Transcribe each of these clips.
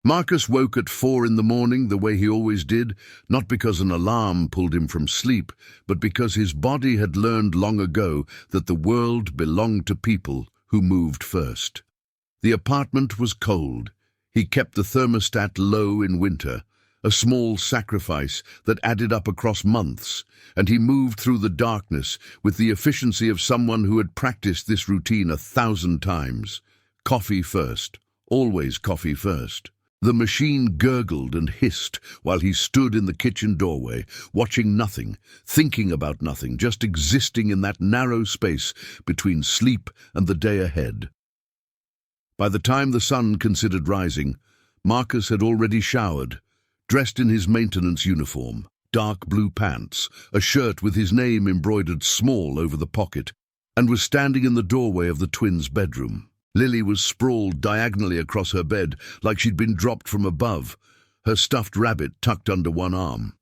Marcus woke at 4 in the morning the way he always did, not because an alarm pulled him from sleep, but because his body had learned long ago that the world belonged to people who moved first. The apartment was cold. He kept the thermostat low in winter, a small sacrifice that added up across months, and he moved through the darkness with the efficiency of someone who had practiced this routine 1,000 times. Coffee first, always coffee first. The machine gurgled and hissed while he stood in the kitchen doorway, watching nothing, thinking about nothing, just existing in that narrow space between sleep and the day ahead. By the time the sun considered rising, Marcus had already showered, dressed in his maintenance uniform, dark blue pants, a shirt with his name embroidered small over the pocket, and was standing in the doorway of the twins' bedroom. Lily was sprawled diagonally across her bed like she'd been dropped from above, her stuffed rabbit tucked under one arm.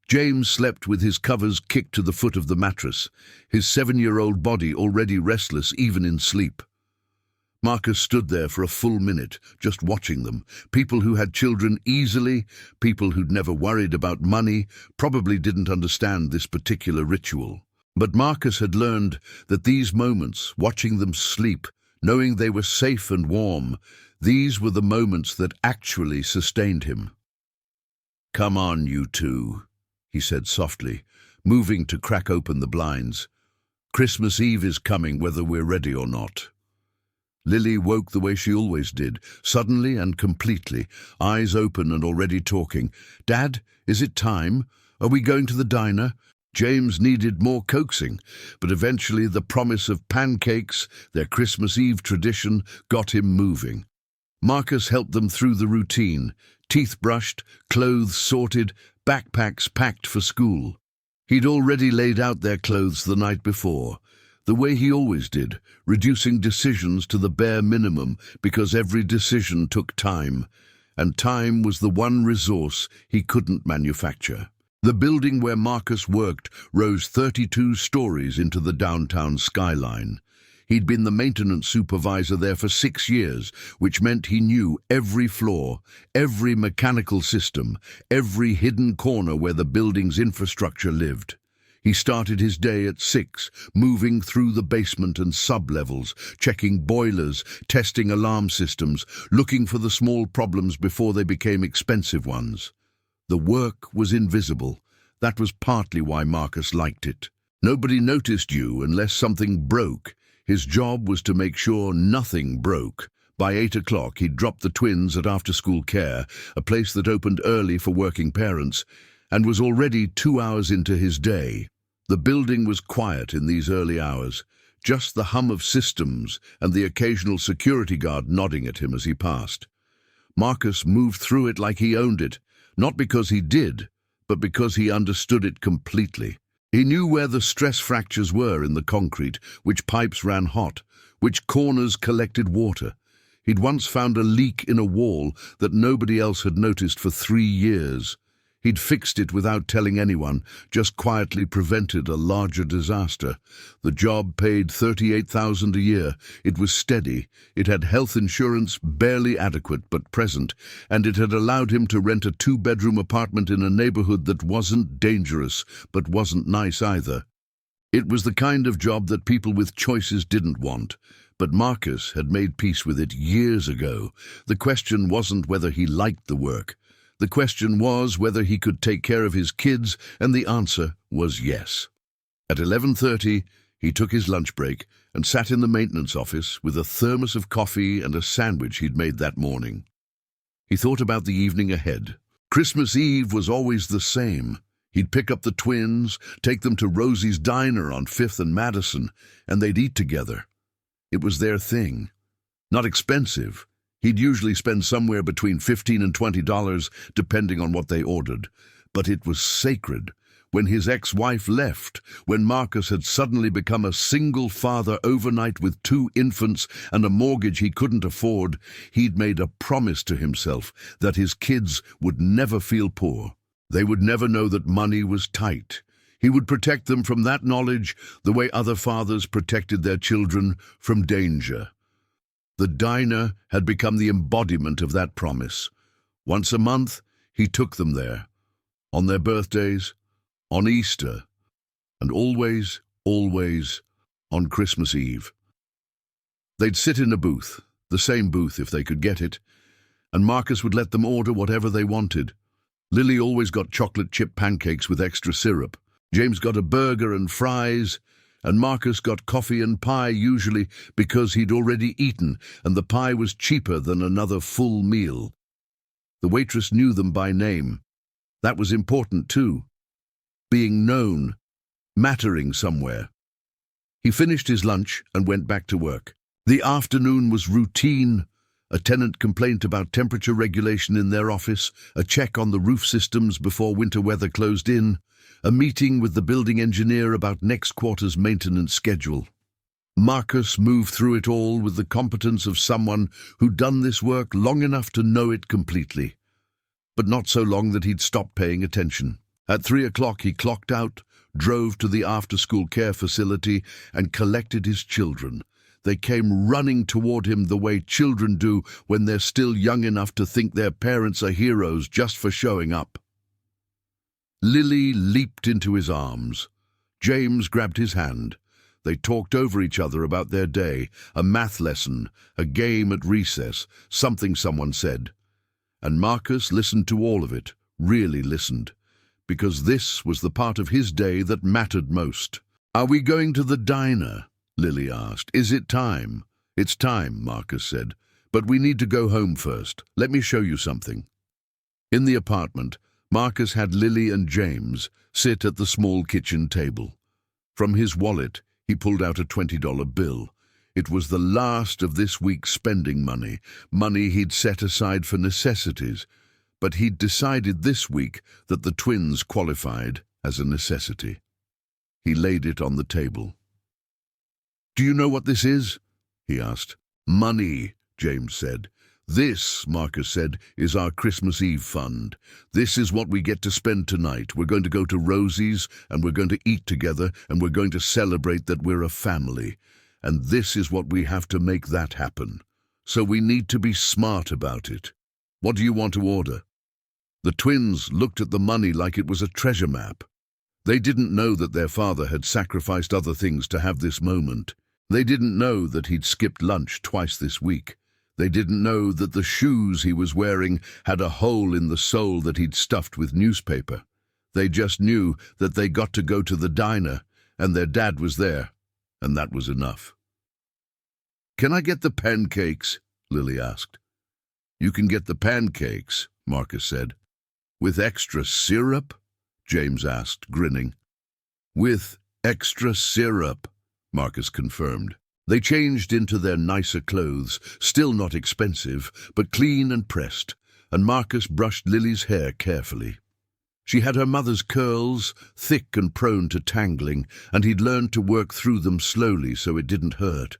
James slept with his covers kicked to the foot of the mattress, his 7-year-old body already restless even in sleep. Marcus stood there for a full minute, just watching them. People who had children easily, people who'd never worried about money, probably didn't understand this particular ritual. But Marcus had learned that these moments, watching them sleep, knowing they were safe and warm, these were the moments that actually sustained him. "Come on, you two," he said softly, moving to crack open the blinds. "Christmas Eve is coming whether we're ready or not." Lily woke the way she always did, suddenly and completely, eyes open and already talking. "Dad, is it time? Are we going to the diner?" James needed more coaxing, but eventually the promise of pancakes, their Christmas Eve tradition, got him moving. Marcus helped them through the routine, teeth brushed, clothes sorted, backpacks packed for school. He'd already laid out their clothes the night before, the way he always did, reducing decisions to the bare minimum because every decision took time, and time was the one resource he couldn't manufacture. The building where Marcus worked rose 32 stories into the downtown skyline. He'd been the maintenance supervisor there for 6 years, which meant he knew every floor, every mechanical system, every hidden corner where the building's infrastructure lived. He started his day at 6, moving through the basement and sub-levels, checking boilers, testing alarm systems, looking for the small problems before they became expensive ones. The work was invisible. That was partly why Marcus liked it. Nobody noticed you unless something broke. His job was to make sure nothing broke. By 8 o'clock, he'd dropped the twins at after-school care, a place that opened early for working parents, and was already 2 hours into his day. The building was quiet in these early hours, just the hum of systems and the occasional security guard nodding at him as he passed. Marcus moved through it like he owned it, not because he did, but because he understood it completely. He knew where the stress fractures were in the concrete, which pipes ran hot, which corners collected water. He'd once found a leak in a wall that nobody else had noticed for 3 years. He'd fixed it without telling anyone, just quietly prevented a larger disaster. The job paid $38,000 a year. It was steady. It had health insurance, barely adequate but present, and it had allowed him to rent a 2-bedroom apartment in a neighborhood that wasn't dangerous, but wasn't nice either. It was the kind of job that people with choices didn't want. But Marcus had made peace with it years ago. The question wasn't whether he liked the work. The question was whether he could take care of his kids, and the answer was yes. At 11:30, he took his lunch break and sat in the maintenance office with a thermos of coffee and a sandwich he'd made that morning. He thought about the evening ahead. Christmas Eve was always the same. He'd pick up the twins, take them to Rosie's Diner on 5th and Madison, and they'd eat together. It was their thing. Not expensive. He'd usually spend somewhere between $15 and $20, depending on what they ordered. But it was sacred. When his ex-wife left, when Marcus had suddenly become a single father overnight with 2 infants and a mortgage he couldn't afford, he'd made a promise to himself that his kids would never feel poor. They would never know that money was tight. He would protect them from that knowledge the way other fathers protected their children from danger. The diner had become the embodiment of that promise. Once a month, he took them there, on their birthdays, on Easter, and always, always on Christmas Eve. They'd sit in a booth, the same booth if they could get it, and Marcus would let them order whatever they wanted. Lily always got chocolate chip pancakes with extra syrup. James got a burger and fries, and Marcus got coffee and pie, usually because he'd already eaten, and the pie was cheaper than another full meal. The waitress knew them by name. That was important too. Being known, mattering somewhere. He finished his lunch and went back to work. The afternoon was routine. A tenant complaint about temperature regulation in their office, a check on the roof systems before winter weather closed in, a meeting with the building engineer about next quarter's maintenance schedule. Marcus moved through it all with the competence of someone who'd done this work long enough to know it completely, but not so long that he'd stopped paying attention. At 3 o'clock he clocked out, drove to the after-school care facility, and collected his children. They came running toward him the way children do when they're still young enough to think their parents are heroes just for showing up. Lily leaped into his arms. James grabbed his hand. They talked over each other about their day, a math lesson, a game at recess, something someone said. And Marcus listened to all of it, really listened, because this was the part of his day that mattered most. "Are we going to the diner?" Lily asked. "Is it time?" "It's time," Marcus said. "But we need to go home first. Let me show you something." In the apartment, Marcus had Lily and James sit at the small kitchen table. From his wallet, he pulled out a $20 bill. It was the last of this week's spending money, money he'd set aside for necessities, but he'd decided this week that the twins qualified as a necessity. He laid it on the table. "Do you know what this is?" he asked. "Money," James said. "This," Marcus said, "is our Christmas Eve fund. This is what we get to spend tonight. We're going to go to Rosie's, and we're going to eat together, and we're going to celebrate that we're a family. And this is what we have to make that happen. So we need to be smart about it. What do you want to order?" The twins looked at the money like it was a treasure map. They didn't know that their father had sacrificed other things to have this moment. They didn't know that he'd skipped lunch twice this week. They didn't know that the shoes he was wearing had a hole in the sole that he'd stuffed with newspaper. They just knew that they got to go to the diner, and their dad was there, and that was enough. "Can I get the pancakes?" Lily asked. "You can get the pancakes," Marcus said. "With extra syrup?" James asked, grinning. "With extra syrup," Marcus confirmed. They changed into their nicer clothes, still not expensive, but clean and pressed, and Marcus brushed Lily's hair carefully. She had her mother's curls, thick and prone to tangling, and he'd learned to work through them slowly so it didn't hurt.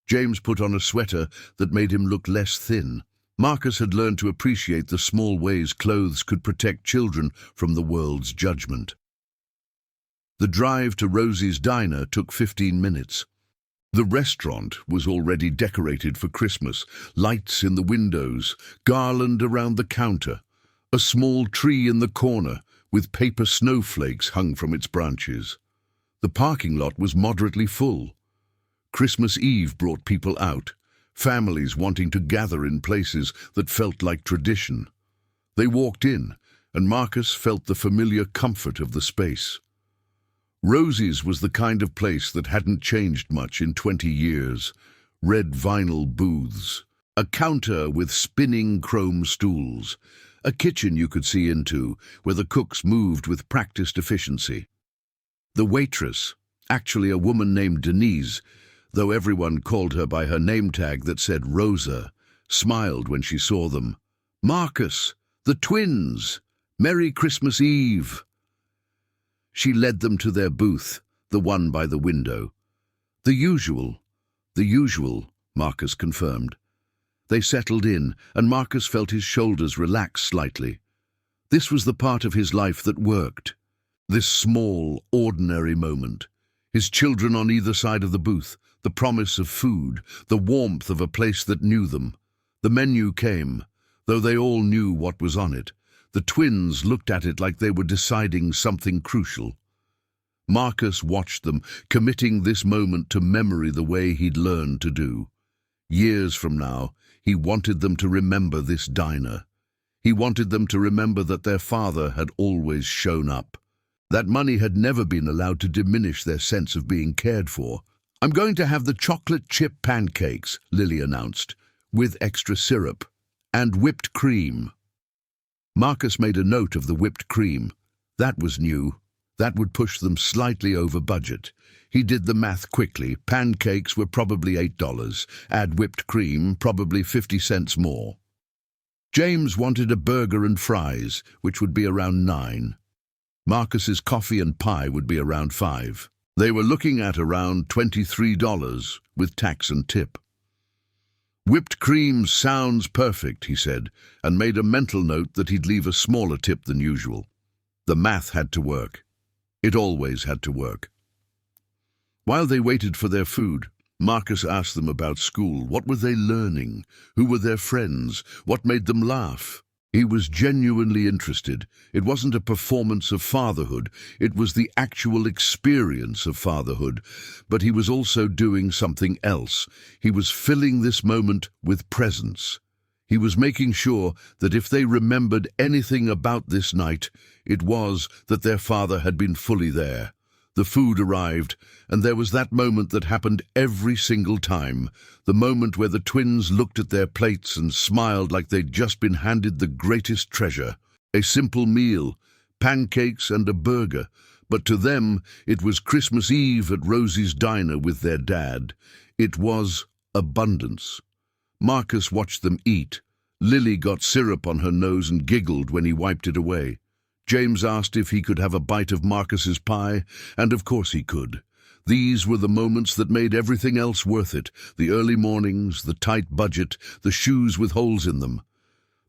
James put on a sweater that made him look less thin. Marcus had learned to appreciate the small ways clothes could protect children from the world's judgment. The drive to Rosie's diner took 15 minutes. The restaurant was already decorated for Christmas, lights in the windows, garland around the counter, a small tree in the corner with paper snowflakes hung from its branches. The parking lot was moderately full. Christmas Eve brought people out, families wanting to gather in places that felt like tradition. They walked in, and Marcus felt the familiar comfort of the space. Rosie's was the kind of place that hadn't changed much in 20 years. Red vinyl booths, a counter with spinning chrome stools, a kitchen you could see into where the cooks moved with practiced efficiency. The waitress, actually a woman named Denise, though everyone called her by her name tag that said Rosa, smiled when she saw them. "Marcus, the twins! Merry Christmas Eve!" She led them to their booth, the one by the window. The usual, Marcus confirmed. They settled in, and Marcus felt his shoulders relax slightly. This was the part of his life that worked. This small, ordinary moment. His children on either side of the booth, the promise of food, the warmth of a place that knew them. The menu came, though they all knew what was on it. The twins looked at it like they were deciding something crucial. Marcus watched them, committing this moment to memory the way he'd learned to do. Years from now, he wanted them to remember this diner. He wanted them to remember that their father had always shown up. That money had never been allowed to diminish their sense of being cared for. "I'm going to have the chocolate chip pancakes," Lily announced, "with extra syrup and whipped cream." Marcus made a note of the whipped cream. That was new. That would push them slightly over budget. He did the math quickly. Pancakes were probably $8. Add whipped cream, probably 50 cents more. James wanted a burger and fries, which would be around $9. Marcus's coffee and pie would be around $5. They were looking at around $23 with tax and tip. "Whipped cream sounds perfect," he said, and made a mental note that he'd leave a smaller tip than usual. The math had to work. It always had to work. While they waited for their food, Marcus asked them about school. What were they learning? Who were their friends? What made them laugh? He was genuinely interested. It wasn't a performance of fatherhood. It was the actual experience of fatherhood. But he was also doing something else. He was filling this moment with presence. He was making sure that if they remembered anything about this night, it was that their father had been fully there. The food arrived, and there was that moment that happened every single time, the moment where the twins looked at their plates and smiled like they'd just been handed the greatest treasure. A simple meal, pancakes and a burger, but to them it was Christmas Eve at Rosie's diner with their dad. It was abundance. Marcus watched them eat. Lily got syrup on her nose and giggled when he wiped it away. James asked if he could have a bite of Marcus's pie, and of course he could. These were the moments that made everything else worth it, the early mornings, the tight budget, the shoes with holes in them.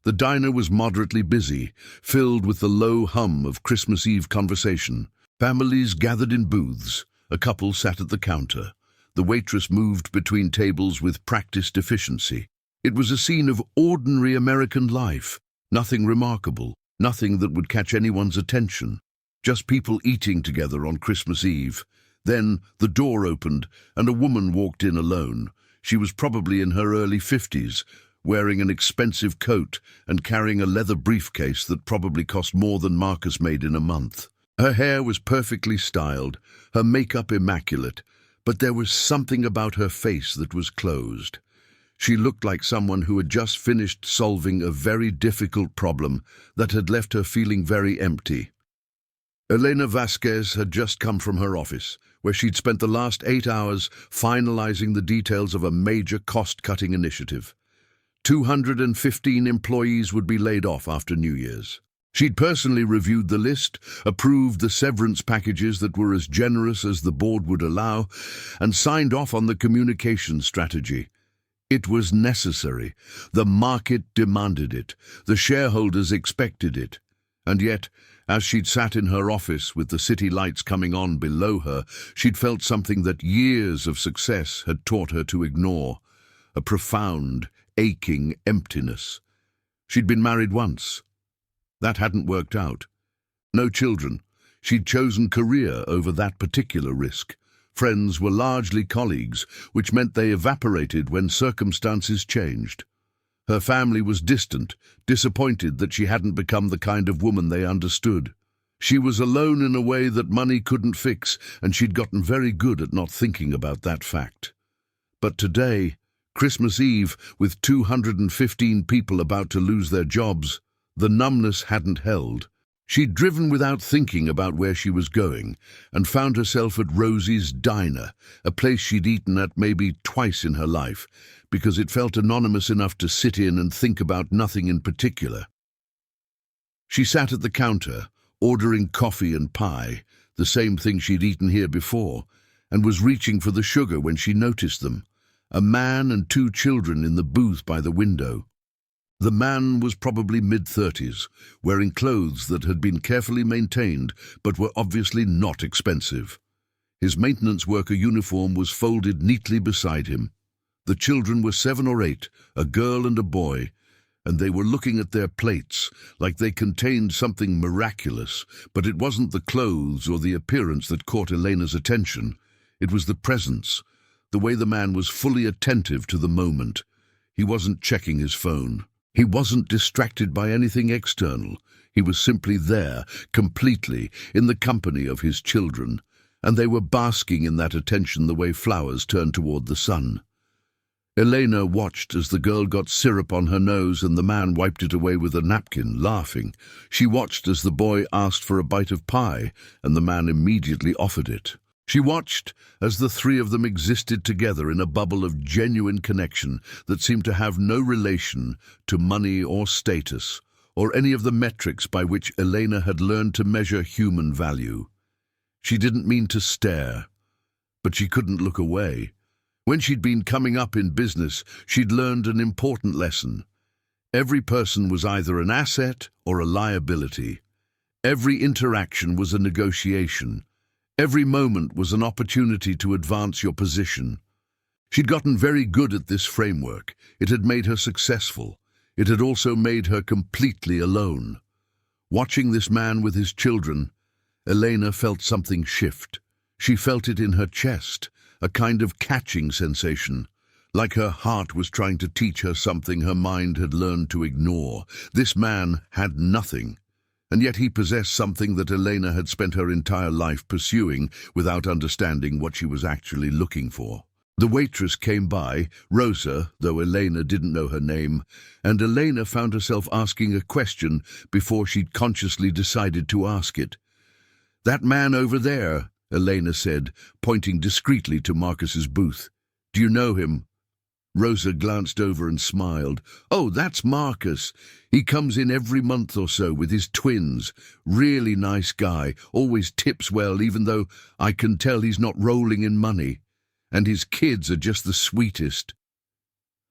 The diner was moderately busy, filled with the low hum of Christmas Eve conversation. Families gathered in booths. A couple sat at the counter. The waitress moved between tables with practiced efficiency. It was a scene of ordinary American life, nothing remarkable. Nothing that would catch anyone's attention. Just people eating together on Christmas Eve. Then the door opened and a woman walked in alone. She was probably in her early 50s, wearing an expensive coat and carrying a leather briefcase that probably cost more than Marcus made in a month. Her hair was perfectly styled, her makeup immaculate, but there was something about her face that was closed. She looked like someone who had just finished solving a very difficult problem that had left her feeling very empty. Elena Vasquez had just come from her office, where she'd spent the last 8 hours finalizing the details of a major cost-cutting initiative. 215 employees would be laid off after New Year's. She'd personally reviewed the list, approved the severance packages that were as generous as the board would allow, and signed off on the communication strategy. It was necessary. The market demanded it. The shareholders expected it. And yet, as she'd sat in her office with the city lights coming on below her, she'd felt something that years of success had taught her to ignore. A profound, aching emptiness. She'd been married once. That hadn't worked out. No children. She'd chosen career over that particular risk. Friends were largely colleagues, which meant they evaporated when circumstances changed. Her family was distant, disappointed that she hadn't become the kind of woman they understood. She was alone in a way that money couldn't fix, and she'd gotten very good at not thinking about that fact. But today, Christmas Eve, with 215 people about to lose their jobs, the numbness hadn't held. She'd driven without thinking about where she was going, and found herself at Rosie's diner, a place she'd eaten at maybe twice in her life, because it felt anonymous enough to sit in and think about nothing in particular. She sat at the counter, ordering coffee and pie, the same thing she'd eaten here before, and was reaching for the sugar when she noticed them, a man and 2 children in the booth by the window. The man was probably mid-30s, wearing clothes that had been carefully maintained but were obviously not expensive. His maintenance worker uniform was folded neatly beside him. The children were 7 or 8, a girl and a boy, and they were looking at their plates like they contained something miraculous, but it wasn't the clothes or the appearance that caught Elena's attention. It was the presence, the way the man was fully attentive to the moment. He wasn't checking his phone. He wasn't distracted by anything external. He was simply there, completely, in the company of his children, and they were basking in that attention the way flowers turn toward the sun. Elena watched as the girl got syrup on her nose and the man wiped it away with a napkin, laughing. She watched as the boy asked for a bite of pie, and the man immediately offered it. She watched as the three of them existed together in a bubble of genuine connection that seemed to have no relation to money or status, or any of the metrics by which Elena had learned to measure human value. She didn't mean to stare, but she couldn't look away. When she'd been coming up in business, she'd learned an important lesson. Every person was either an asset or a liability. Every interaction was a negotiation. Every moment was an opportunity to advance your position. She'd gotten very good at this framework. It had made her successful. It had also made her completely alone. Watching this man with his children, Elena felt something shift. She felt it in her chest, a kind of catching sensation, like her heart was trying to teach her something her mind had learned to ignore. This man had nothing, and yet he possessed something that Elena had spent her entire life pursuing without understanding what she was actually looking for. The waitress came by, Rosa, though Elena didn't know her name, and Elena found herself asking a question before she'd consciously decided to ask it. "That man over there," Elena said, pointing discreetly to Marcus's booth. "Do you know him?" Rosa glanced over and smiled. "Oh, that's Marcus. He comes in every month or so with his twins. Really nice guy, always tips well even though I can tell he's not rolling in money. And his kids are just the sweetest."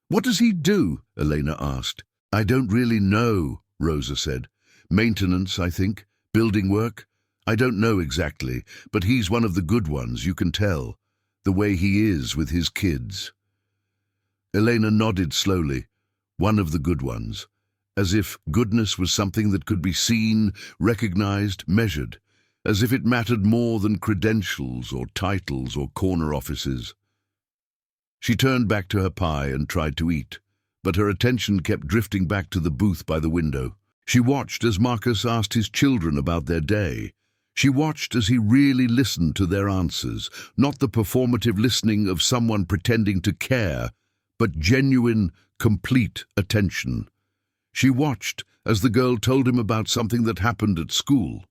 "What does he do?" Elena asked. "I don't really know," Rosa said. "Maintenance, I think. Building work. I don't know exactly, but he's one of the good ones, you can tell. The way he is with his kids." Elena nodded slowly. One of the good ones. As if goodness was something that could be seen, recognized, measured. As if it mattered more than credentials or titles or corner offices. She turned back to her pie and tried to eat, but her attention kept drifting back to the booth by the window. She watched as Marcus asked his children about their day. She watched as he really listened to their answers, not the performative listening of someone pretending to care, but genuine, complete attention. She watched as the girl told him about something that happened at school,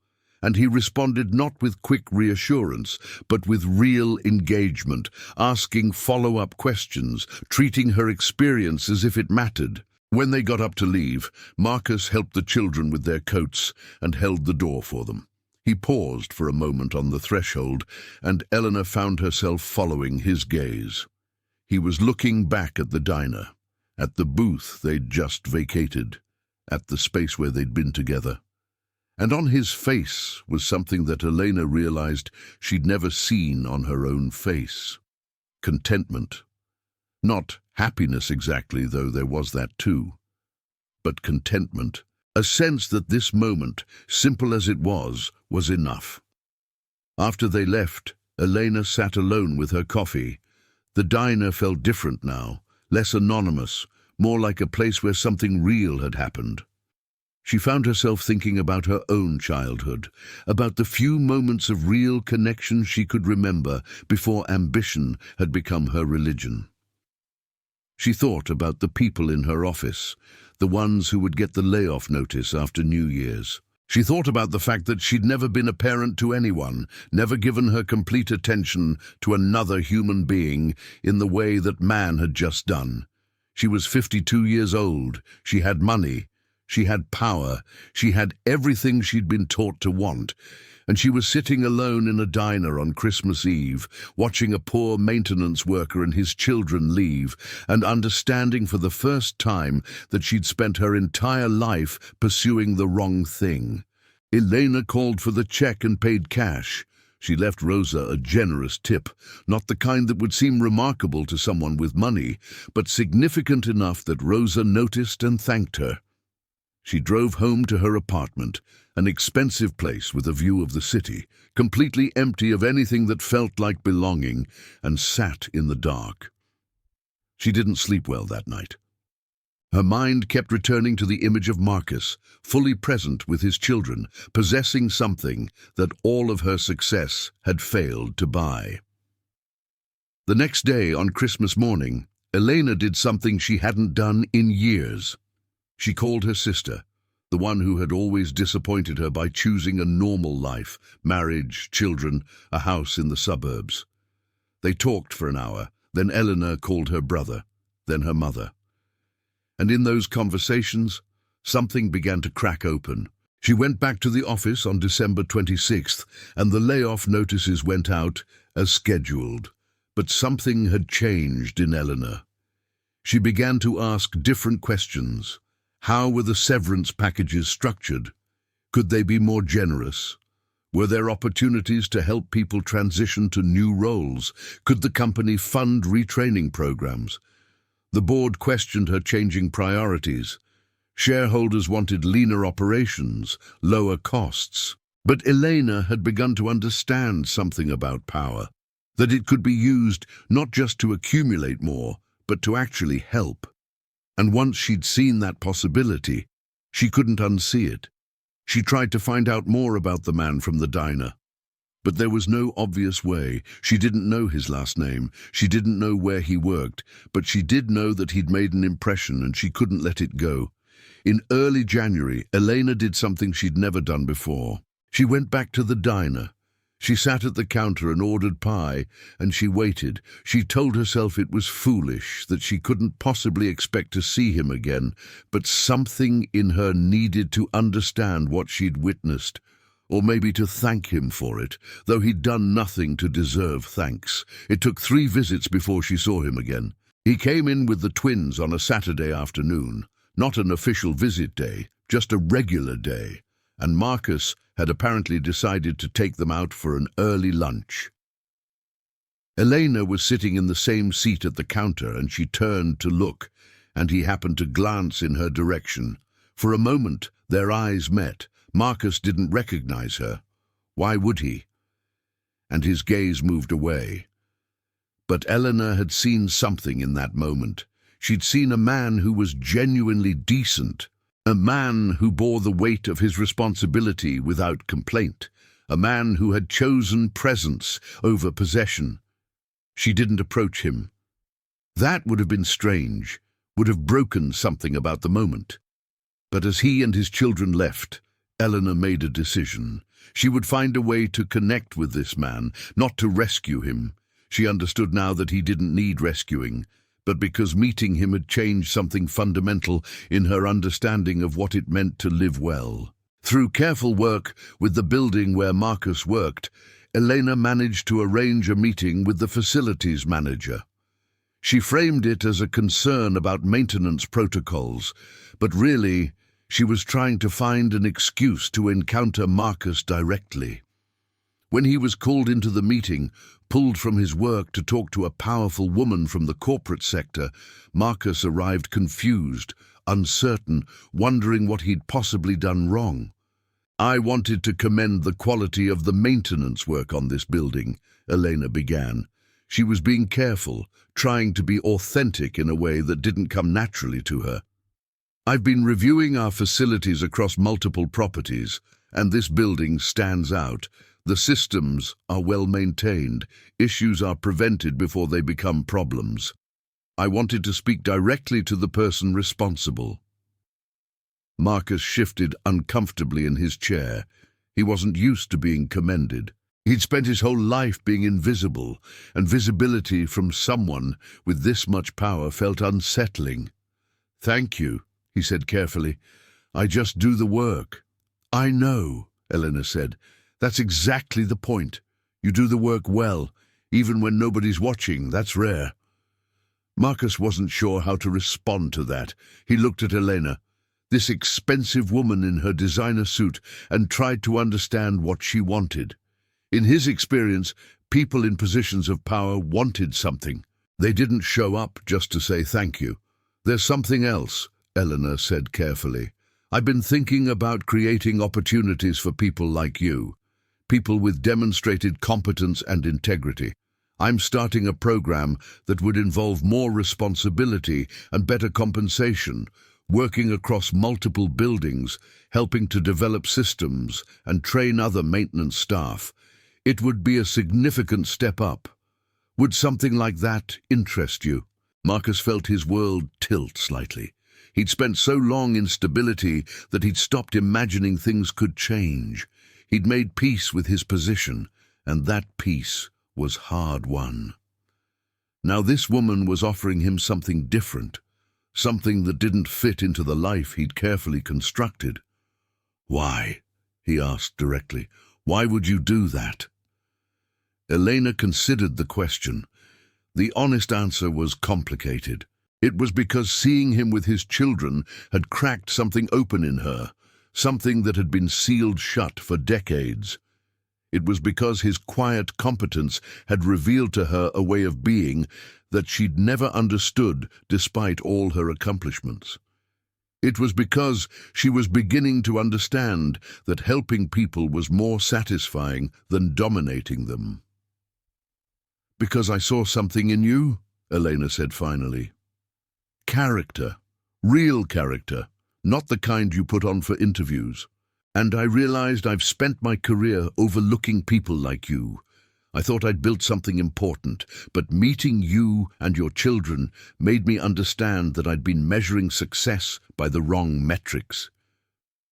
and he responded not with quick reassurance, but with real engagement, asking follow-up questions, treating her experience as if it mattered. When they got up to leave, Marcus helped the children with their coats and held the door for them. He paused for a moment on the threshold, and Elena found herself following his gaze. He was looking back at the diner, at the booth they'd just vacated, at the space where they'd been together. And on his face was something that Elena realized she'd never seen on her own face. Contentment. Not happiness exactly, though there was that too, but contentment. A sense that this moment, simple as it was enough. After they left, Elena sat alone with her coffee. The diner felt different now, less anonymous, more like a place where something real had happened. She found herself thinking about her own childhood, about the few moments of real connection she could remember before ambition had become her religion. She thought about the people in her office, the ones who would get the layoff notice after New Year's. She thought about the fact that she'd never been a parent to anyone, never given her complete attention to another human being in the way that man had just done. She was 52 years old. She had money. She had power. She had everything she'd been taught to want. And she was sitting alone in a diner on Christmas Eve, watching a poor maintenance worker and his children leave, and understanding for the first time that she'd spent her entire life pursuing the wrong thing. Elena called for the check and paid cash. She left Rosa a generous tip, not the kind that would seem remarkable to someone with money, but significant enough that Rosa noticed and thanked her. She drove home to her apartment, an expensive place with a view of the city, completely empty of anything that felt like belonging, and sat in the dark. She didn't sleep well that night. Her mind kept returning to the image of Marcus, fully present with his children, possessing something that all of her success had failed to buy. The next day, on Christmas morning, Elena did something she hadn't done in years. She called her sister, the one who had always disappointed her by choosing a normal life, marriage, children, a house in the suburbs. They talked for an hour, then Elena called her brother, then her mother. And in those conversations, something began to crack open. She went back to the office on December 26th, and the layoff notices went out as scheduled. But something had changed in Elena. She began to ask different questions. How were the severance packages structured? Could they be more generous? Were there opportunities to help people transition to new roles? Could the company fund retraining programs? The board questioned her changing priorities. Shareholders wanted leaner operations, lower costs. But Elena had begun to understand something about power, that it could be used not just to accumulate more, but to actually help. And once she'd seen that possibility, she couldn't unsee it. She tried to find out more about the man from the diner. But there was no obvious way. She didn't know his last name. She didn't know where he worked, but she did know that he'd made an impression and she couldn't let it go. In early January, Elena did something she'd never done before. She went back to the diner. She sat at the counter and ordered pie, and she waited. She told herself it was foolish, that she couldn't possibly expect to see him again, but something in her needed to understand what she'd witnessed. Or maybe to thank him for it, though he'd done nothing to deserve thanks. It took 3 visits before she saw him again. He came in with the twins on a Saturday afternoon, not an official visit day, just a regular day, and Marcus had apparently decided to take them out for an early lunch. Elena was sitting in the same seat at the counter, and she turned to look, and he happened to glance in her direction. For a moment, their eyes met. Marcus didn't recognize her. Why would he? And his gaze moved away. But Elena had seen something in that moment. She'd seen a man who was genuinely decent, a man who bore the weight of his responsibility without complaint, a man who had chosen presence over possession. She didn't approach him. That would have been strange, would have broken something about the moment. But as he and his children left, Elena made a decision. She would find a way to connect with this man, not to rescue him. She understood now that he didn't need rescuing, but because meeting him had changed something fundamental in her understanding of what it meant to live well. Through careful work with the building where Marcus worked, Elena managed to arrange a meeting with the facilities manager. She framed it as a concern about maintenance protocols, but really, she was trying to find an excuse to encounter Marcus directly. When he was called into the meeting, pulled from his work to talk to a powerful woman from the corporate sector, Marcus arrived confused, uncertain, wondering what he'd possibly done wrong. "I wanted to commend the quality of the maintenance work on this building," Elena began. She was being careful, trying to be authentic in a way that didn't come naturally to her. "I've been reviewing our facilities across multiple properties, and this building stands out. The systems are well maintained. Issues are prevented before they become problems. I wanted to speak directly to the person responsible." Marcus shifted uncomfortably in his chair. He wasn't used to being commended. He'd spent his whole life being invisible, and visibility from someone with this much power felt unsettling. "Thank you," he said carefully. "I just do the work." "I know," Elena said. "That's exactly the point. You do the work well, even when nobody's watching. That's rare." Marcus wasn't sure how to respond to that. He looked at Elena, this expensive woman in her designer suit, and tried to understand what she wanted. In his experience, people in positions of power wanted something. They didn't show up just to say thank you. There's something else, Eleanor said carefully. I've been thinking about creating opportunities for people like you, people with demonstrated competence and integrity. I'm starting a program that would involve more responsibility and better compensation, working across multiple buildings, helping to develop systems and train other maintenance staff. It would be a significant step up. Would something like that interest you? Marcus felt his world tilt slightly. He'd spent so long in stability that he'd stopped imagining things could change. He'd made peace with his position, and that peace was hard won. Now this woman was offering him something different, something that didn't fit into the life he'd carefully constructed. Why? He asked directly. Why would you do that? Elena considered the question. The honest answer was complicated. It was because seeing him with his children had cracked something open in her, something that had been sealed shut for decades. It was because his quiet competence had revealed to her a way of being that she'd never understood despite all her accomplishments. It was because she was beginning to understand that helping people was more satisfying than dominating them. Because I saw something in you, Elena said finally. Character, real character, not the kind you put on for interviews. And I realized I've spent my career overlooking people like you. I thought I'd built something important, but meeting you and your children made me understand that I'd been measuring success by the wrong metrics.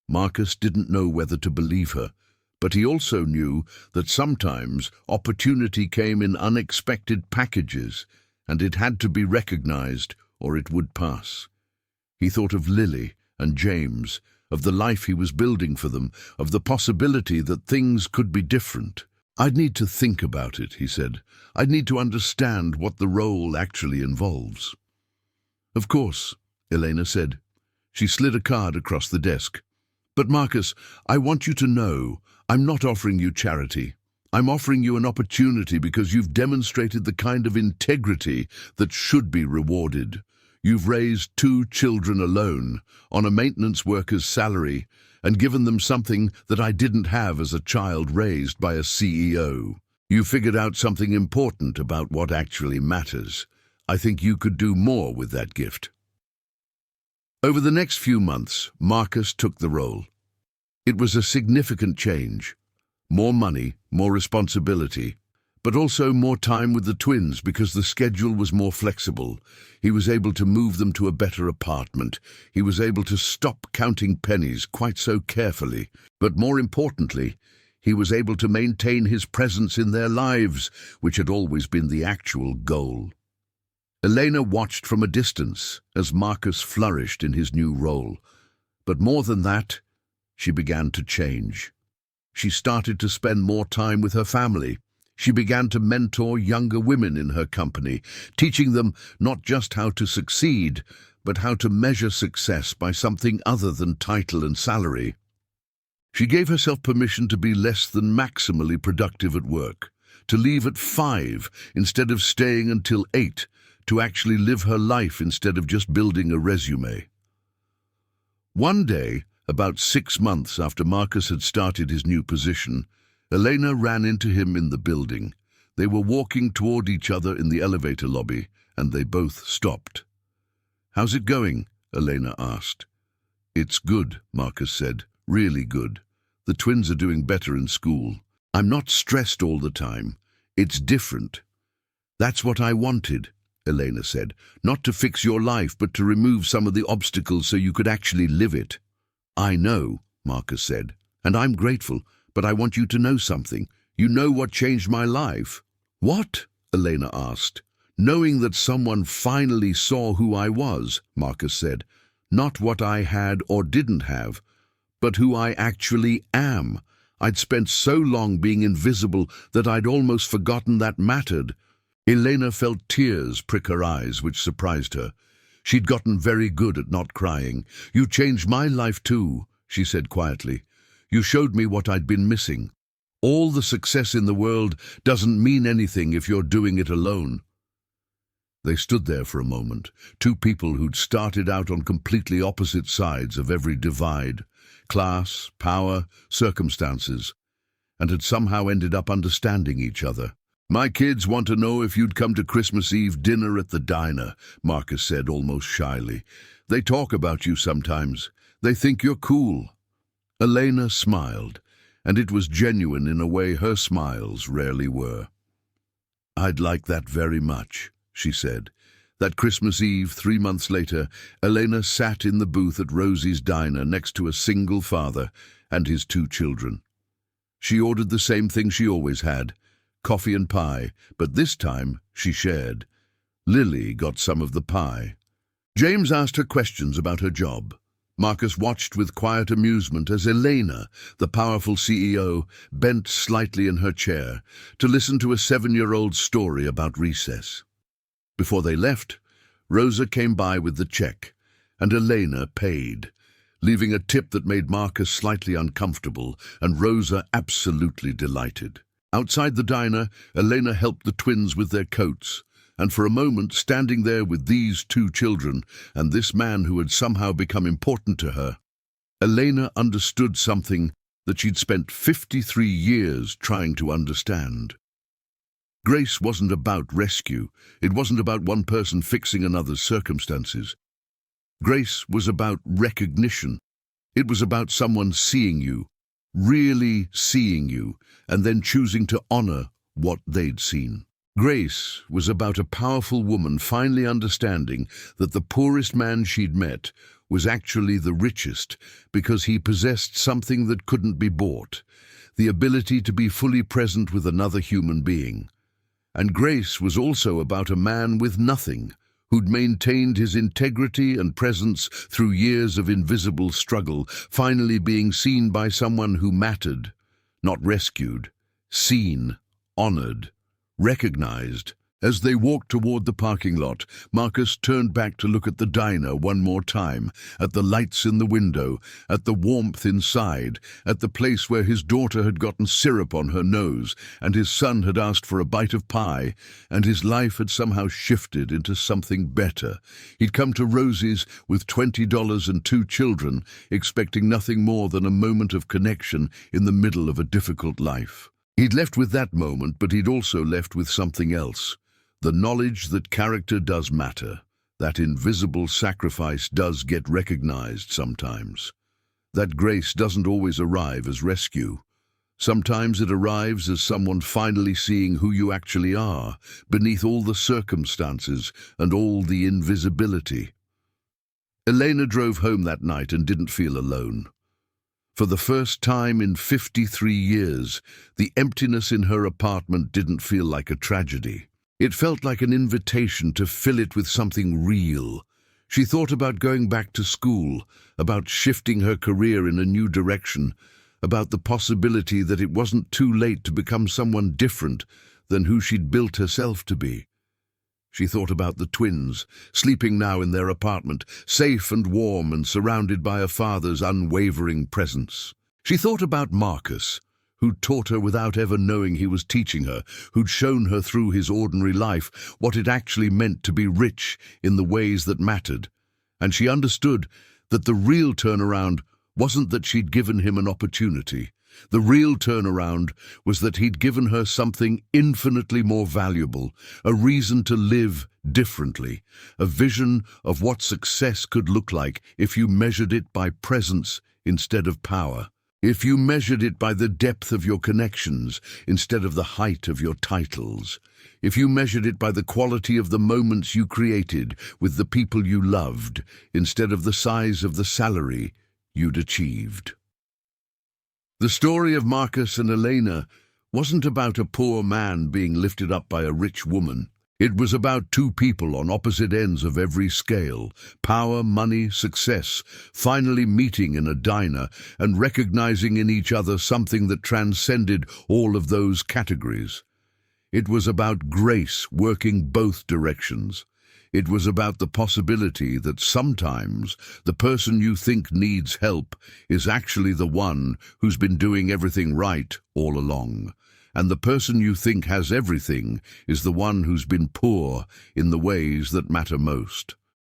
Marcus didn't know whether to believe her, but he also knew that sometimes opportunity came in unexpected packages, and it had to be recognized or it would pass. He thought of Lily and James, of the life he was building for them, of the possibility that things could be different. I'd need to think about it, he said. I'd need to understand what the role actually involves. Of course, Elena said. She slid a card across the desk. But Marcus, I want you to know, I'm not offering you charity. I'm offering you an opportunity because you've demonstrated the kind of integrity that should be rewarded. You've raised 2 children alone, on a maintenance worker's salary, and given them something that I didn't have as a child raised by a CEO. You figured out something important about what actually matters. I think you could do more with that gift. Over the next few months, Marcus took the role. It was a significant change. More money, more responsibility, but also more time with the twins because the schedule was more flexible. He was able to move them to a better apartment. He was able to stop counting pennies quite so carefully. But more importantly, he was able to maintain his presence in their lives, which had always been the actual goal. Elena watched from a distance as Marcus flourished in his new role. But more than that, she began to change. She started to spend more time with her family. She began to mentor younger women in her company, teaching them not just how to succeed, but how to measure success by something other than title and salary. She gave herself permission to be less than maximally productive at work, to leave at 5 instead of staying until 8, to actually live her life instead of just building a resume. One day, about 6 months after Marcus had started his new position, Elena ran into him in the building. They were walking toward each other in the elevator lobby, and they both stopped. "How's it going?" Elena asked. "It's good," Marcus said. "Really good. The twins are doing better in school. I'm not stressed all the time. It's different." "That's what I wanted," Elena said. "Not to fix your life, but to remove some of the obstacles so you could actually live it." "I know," Marcus said, "and I'm grateful, but I want you to know something. You know what changed my life?" "What?" Elena asked. "Knowing that someone finally saw who I was," Marcus said. "Not what I had or didn't have, but who I actually am. I'd spent so long being invisible that I'd almost forgotten that mattered." Elena felt tears prick her eyes, which surprised her. She'd gotten very good at not crying. "You changed my life too," she said quietly. "You showed me what I'd been missing." All the success in the world doesn't mean anything if you're doing it alone. They stood there for a moment, two people who'd started out on completely opposite sides of every divide, class, power, circumstances, and had somehow ended up understanding each other. "My kids want to know if you'd come to Christmas Eve dinner at the diner," Marcus said almost shyly. "They talk about you sometimes. They think you're cool." Elena smiled, and it was genuine in a way her smiles rarely were. "I'd like that very much," she said. That Christmas Eve, 3 months later, Elena sat in the booth at Rosie's diner next to a single father and his 2 children. She ordered the same thing she always had, coffee and pie, but this time she shared. Lily got some of the pie. James asked her questions about her job. Marcus watched with quiet amusement as Elena, the powerful CEO, bent slightly in her chair to listen to a 7-year-old's story about recess. Before they left, Rosa came by with the check, and Elena paid, leaving a tip that made Marcus slightly uncomfortable and Rosa absolutely delighted. Outside the diner, Elena helped the twins with their coats, and for a moment, standing there with these 2 children and this man who had somehow become important to her, Elena understood something that she'd spent 53 years trying to understand. Grace wasn't about rescue. It wasn't about one person fixing another's circumstances. Grace was about recognition. It was about someone seeing you, really seeing you, and then choosing to honor what they'd seen. Grace was about a powerful woman finally understanding that the poorest man she'd met was actually the richest because he possessed something that couldn't be bought, the ability to be fully present with another human being. And Grace was also about a man with nothing, who'd maintained his integrity and presence through years of invisible struggle, finally being seen by someone who mattered, not rescued, seen, honored, recognized. As they walked toward the parking lot, Marcus turned back to look at the diner one more time, at the lights in the window, at the warmth inside, at the place where his daughter had gotten syrup on her nose, and his son had asked for a bite of pie, and his life had somehow shifted into something better. He'd come to Rosie's with $20 and 2 children, expecting nothing more than a moment of connection in the middle of a difficult life. He'd left with that moment, but he'd also left with something else. The knowledge that character does matter, that invisible sacrifice does get recognized sometimes, that grace doesn't always arrive as rescue. Sometimes it arrives as someone finally seeing who you actually are, beneath all the circumstances and all the invisibility. Elena drove home that night and didn't feel alone. For the first time in 53 years, the emptiness in her apartment didn't feel like a tragedy. It felt like an invitation to fill it with something real. She thought about going back to school, about shifting her career in a new direction, about the possibility that it wasn't too late to become someone different than who she'd built herself to be. She thought about the twins, sleeping now in their apartment, safe and warm and surrounded by a father's unwavering presence. She thought about Marcus, who'd taught her without ever knowing he was teaching her, who'd shown her through his ordinary life what it actually meant to be rich in the ways that mattered. And she understood that the real turnaround wasn't that she'd given him an opportunity. The real turnaround was that he'd given her something infinitely more valuable, a reason to live differently, a vision of what success could look like if you measured it by presence instead of power. If you measured it by the depth of your connections instead of the height of your titles, if you measured it by the quality of the moments you created with the people you loved instead of the size of the salary you'd achieved. The story of Marcus and Elena wasn't about a poor man being lifted up by a rich woman. It was about 2 people on opposite ends of every scale, power, money, success, finally meeting in a diner and recognizing in each other something that transcended all of those categories. It was about grace working both directions. It was about the possibility that sometimes the person you think needs help is actually the one who's been doing everything right all along. And the person you think has everything is the one who's been poor in the ways that matter most.